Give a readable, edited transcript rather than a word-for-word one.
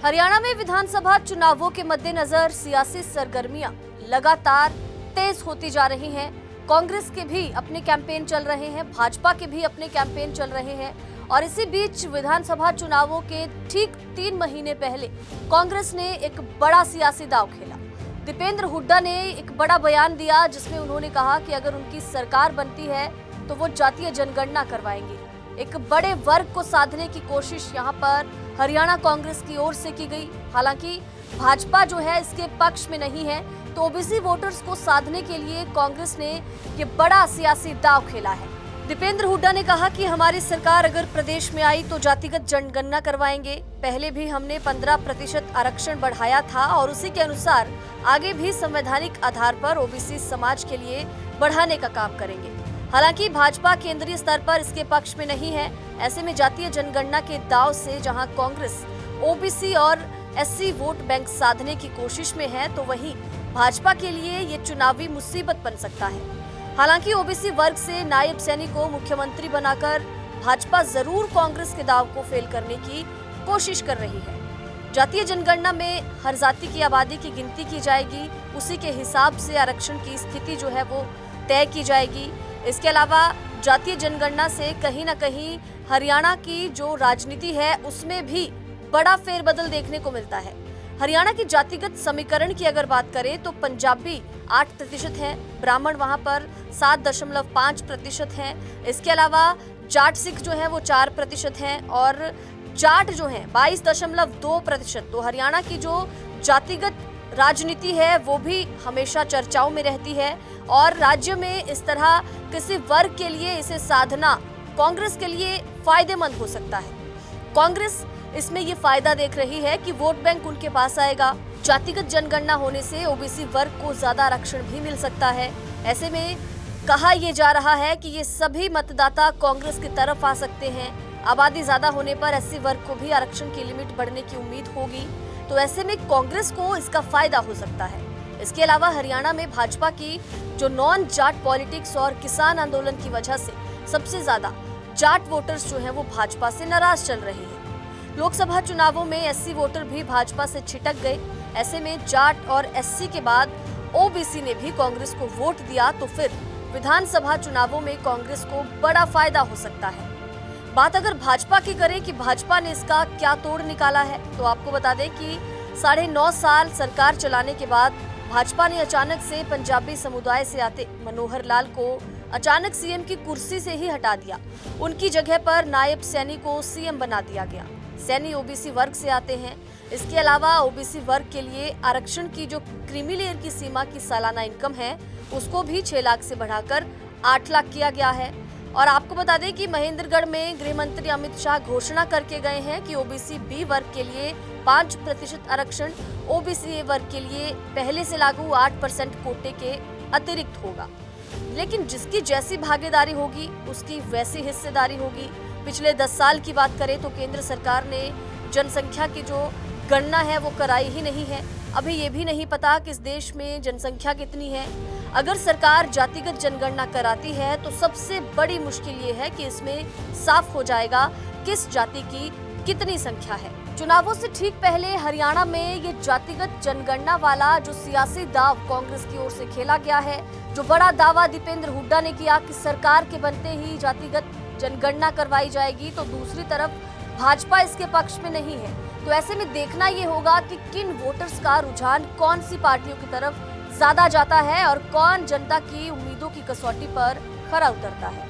हरियाणा में विधानसभा चुनावों के मद्देनजर सियासी सरगर्मियां लगातार तेज होती जा रही हैं। कांग्रेस के भी अपने कैंपेन चल रहे हैं, भाजपा के भी अपने कैंपेन चल रहे हैं और इसी बीच विधानसभा चुनावों के ठीक 3 महीने पहले कांग्रेस ने एक बड़ा सियासी दांव खेला। दीपेंद्र हुड्डा ने एक बड़ा बयान दिया जिसमें उन्होंने कहा कि अगर उनकी सरकार बनती है तो वो जातीय जनगणना करवाएंगे। एक बड़े वर्ग को साधने की कोशिश यहां पर हरियाणा कांग्रेस की ओर से की गई। हालांकि भाजपा जो है इसके पक्ष में नहीं है, तो ओबीसी वोटर्स को साधने के लिए कांग्रेस ने ये बड़ा सियासी दांव खेला है। दीपेंद्र हुड्डा ने कहा कि हमारी सरकार अगर प्रदेश में आई तो जातिगत जनगणना करवाएंगे। पहले भी हमने 15% आरक्षण बढ़ाया था और उसी के अनुसार आगे भी संवैधानिक आधार पर ओबीसी समाज के लिए बढ़ाने का काम करेंगे। हालांकि भाजपा केंद्रीय स्तर पर इसके पक्ष में नहीं है। ऐसे में जातीय जनगणना के दांव से जहां कांग्रेस ओबीसी और एससी वोट बैंक साधने की कोशिश में है, तो वहीं भाजपा के लिए ये चुनावी मुसीबत बन सकता है। हालांकि ओबीसी वर्ग से नायब सैनी को मुख्यमंत्री बनाकर भाजपा जरूर कांग्रेस के दांव को फेल करने की कोशिश कर रही है। जातीय जनगणना में हर जाति की आबादी की गिनती की जाएगी, उसी के हिसाब से आरक्षण की स्थिति जो है वो तय की जाएगी। इसके अलावा जातीय जनगणना से कहीं ना कहीं हरियाणा की जो राजनीति है उसमें भी बड़ा फेरबदल देखने को मिलता है। हरियाणा की जातिगत समीकरण की अगर बात करें तो पंजाबी 8% है, ब्राह्मण वहां पर 7.5% है। इसके अलावा जाट सिख जो है वो 4% है और जाट जो है 22.2%। तो हरियाणा की जो जातिगत राजनीति है वो भी हमेशा चर्चाओं में रहती है और राज्य में इस तरह किसी वर्ग के लिए इसे साधना कांग्रेस के लिए फायदेमंद हो सकता है। कांग्रेस इसमें ये फायदा देख रही है कि वोट बैंक उनके पास आएगा। जातिगत जनगणना होने से ओबीसी वर्ग को ज्यादा आरक्षण भी मिल सकता है। ऐसे में कहा यह जा रहा है कि ये सभी मतदाता कांग्रेस की तरफ आ सकते हैं। आबादी ज्यादा होने पर एससी वर्ग को भी आरक्षण की लिमिट बढ़ने की उम्मीद होगी, तो ऐसे में कांग्रेस को इसका फायदा हो सकता है। इसके अलावा हरियाणा में भाजपा की जो नॉन जाट पॉलिटिक्स और किसान आंदोलन की वजह से सबसे ज्यादा जाट वोटर्स जो हैं वो भाजपा से नाराज चल रहे हैं। लोकसभा चुनावों में एससी वोटर भी भाजपा से छिटक गए। ऐसे में जाट और एससी के बाद ओबीसी ने भी कांग्रेस को वोट दिया, तो फिर विधानसभा चुनावों में कांग्रेस को बड़ा फायदा हो सकता है। बात अगर भाजपा की करें कि भाजपा ने इसका क्या तोड़ निकाला है, तो आपको बता दें कि 9.5 साल सरकार चलाने के बाद भाजपा ने अचानक से पंजाबी समुदाय से आते मनोहर लाल को अचानक सीएम की कुर्सी से ही हटा दिया। उनकी जगह पर नायब सैनी को सीएम बना दिया गया। सैनी ओबीसी वर्ग से आते हैं। इसके अलावा ओबीसी वर्ग के लिए आरक्षण की जो क्रीमी लेयर की सीमा की सालाना इनकम है उसको भी 6 लाख से बढ़ाकर 8 लाख किया गया है। और आपको बता दें कि महेंद्रगढ़ में गृह मंत्री अमित शाह घोषणा करके गए हैं कि ओबीसी बी वर्ग के लिए 5% आरक्षण, ओबीसी ए वर्ग के लिए पहले से लागू 8% कोटे के अतिरिक्त होगा। लेकिन जिसकी जैसी भागीदारी होगी उसकी वैसी हिस्सेदारी होगी। पिछले 10 साल की बात करें तो केंद्र सरकार ने जनसंख्या की जो गणना है वो कराई ही नहीं है। अभी ये भी नहीं पता कि इस देश में जनसंख्या कितनी है। अगर सरकार जातिगत जनगणना कराती है तो सबसे बड़ी मुश्किल ये है कि इसमें साफ हो जाएगा किस जाति की कितनी संख्या है। चुनावों से ठीक पहले हरियाणा में ये जातिगत जनगणना वाला जो सियासी दाव कांग्रेस की ओर से खेला गया है, जो बड़ा दावा दीपेंद्र हुड्डा ने किया कि सरकार के बनते ही जातिगत जनगणना करवाई जाएगी, तो दूसरी तरफ भाजपा इसके पक्ष में नहीं है। तो ऐसे में देखना ये होगा कि किन वोटर्स का रुझान कौन सी पार्टियों की तरफ ज्यादा जाता है और कौन जनता की उम्मीदों की कसौटी पर खरा उतरता है।